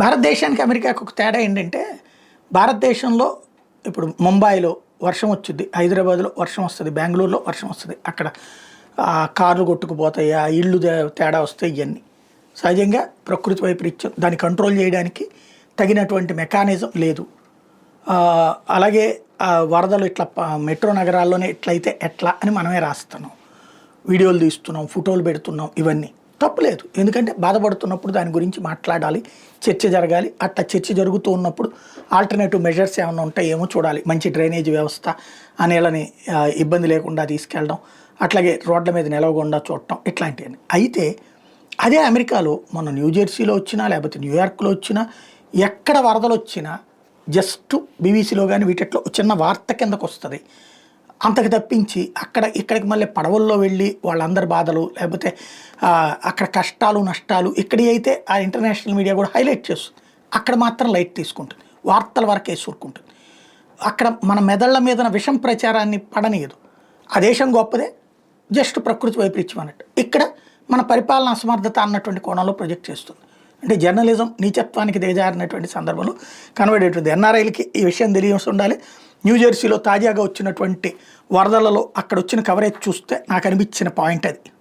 భారతదేశానికి అమెరికాకు ఒక తేడా ఏంటంటే భారతదేశంలో ఇప్పుడు ముంబైలో వర్షం వచ్చింది, హైదరాబాద్లో వర్షం వస్తుంది, బెంగళూరులో వర్షం వస్తుంది. అక్కడ కార్లు కొట్టుకుపోతాయి, ఆ ఇళ్ళు తేడా వస్తాయి. ఇవన్నీ సహజంగా ప్రకృతి వైపరీత్యం. దాన్ని కంట్రోల్ చేయడానికి తగినటువంటి మెకానిజం లేదు. అలాగే వరదలు ఇట్లా మెట్రో నగరాల్లోనే ఇట్లయితే ఎట్లా అని మనమే రాస్తున్నాం, వీడియోలు తీస్తున్నాం, ఫోటోలు పెడుతున్నాం. ఇవన్నీ తప్పులేదు, ఎందుకంటే బాధపడుతున్నప్పుడు దాని గురించి మాట్లాడాలి, చర్చ జరగాలి. అట్లా చర్చ జరుగుతూ ఉన్నప్పుడు ఆల్టర్నేటివ్ మెజర్స్ ఏమైనా ఉంటాయేమో చూడాలి. మంచి డ్రైనేజ్ వ్యవస్థ, ఆ నీళ్ళని ఇబ్బంది లేకుండా తీసుకెళ్ళడం, అట్లాగే రోడ్ల మీద నిలవకుండా చూడటం, ఇట్లాంటివన్నీ. అయితే అదే అమెరికాలో మన న్యూజెర్సీలో వచ్చినా లేకపోతే న్యూయార్క్లో వచ్చినా ఎక్కడ వరదలు వచ్చినా జస్ట్ బీబీసీలో కానీ వీటిలో చిన్న వార్త కిందకు వస్తుంది. అంతకు తప్పించి ఇక్కడికి మళ్ళీ పడవల్లో వెళ్ళి వాళ్ళందరి బాధలు లేకపోతే అక్కడ కష్టాలు నష్టాలు ఇక్కడి అయితే ఆ ఇంటర్నేషనల్ మీడియా కూడా హైలైట్ చేస్తుంది. అక్కడ మాత్రం లైట్ తీసుకుంటుంది, వార్తల వరకే సూరుకుంటుంది. అక్కడ మన మెదళ్ల మీద విషం ప్రచారాన్ని పడనీయదు. ఆ దేశం గొప్పదే, జస్ట్ ప్రకృతి వైపరీత్యం అన్నట్టు. ఇక్కడ మన పరిపాలన అసమర్థత అన్నటువంటి కోణంలో ప్రొజెక్ట్ చేస్తుంది. అంటే జర్నలిజం నీచత్వానికి దిగజారినటువంటి సందర్భంలో కనబడేటువంటి ఎన్ఆర్ఐలకి ఈ విషయం తెలియాల్సి ఉండాలి. న్యూజెర్సీలో తాజాగా వచ్చినటువంటి వరదలలో అక్కడ వచ్చిన కవరేజ్ చూస్తే నాకు అనిపించిన పాయింట్ అది.